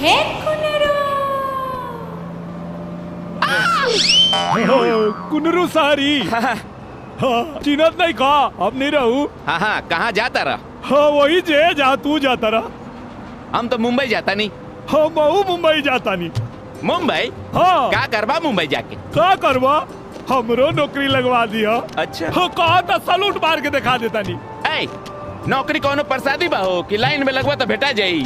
हे कुनरू कुनरू सारी हाँ, चिन्हत नहीं का अब नहीं रहू। हाँ हाँ, कहाँ जाता रहा? हाँ वही जे जा तू जाता रहा। हम तो मुंबई जाता नहीं। हाँ मैं मुंबई जाता नहीं। मुंबई? हाँ क्या करवा मुंबई जाके? क्या करवा, हमरो नौकरी लगवा दिया। अच्छा हाँ कहा था सलूट मार के दिखा देता नहीं। ऐ, नौकरी कोनो प्रसादी बा हो कि लाइन में लगवा तो भेटा जाई।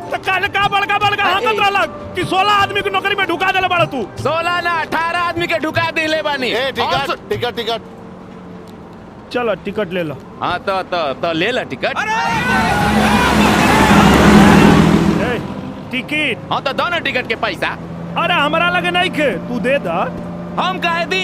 तो काले का बड़का बड़का हाकत रहला कि 16 आदमी को नौकरी में ढुका देले बड़ा तू। 16 ना 18 आदमी के ढुका दिले बानी। टिकट टिकट टिकट चलो टिकट ले लो। हाँ तो ले ला टिकट। टिकट? हाँ तो दोनों टिकट के पैसा। अरे हमारा लगे नहीं खे, तू दे दा। हम काहे दी,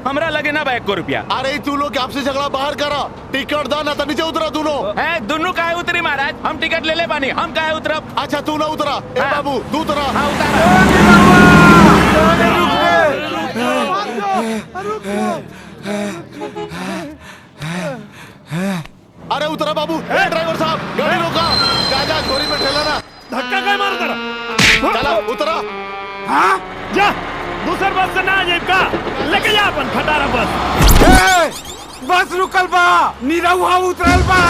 हमरा लगे ना 1 रुपया। अरे तू लोग आपसे झगड़ा बाहर करा, टिकट दा ना तो नीचे उतरा दोनों। है दोनों काहे उतरी महाराज, हम टिकट ले ले बानी, हम काहे उतरब? अच्छा तू ना उतरा। ए हाँ। बाबू तू उतरा। हाँ उतारा। अरे उतरा बाबू। ए ड्राइवर साहब गाड़ी रोका, गाजा छोरी में ठेला ना। धक्का काय मार तेरा? चला उतरा। हाँ जा, दूसर बस से ना आ जाए का, लेके जा अपन खटारा बस। बस रुकल बा, नीरव उतरल बा।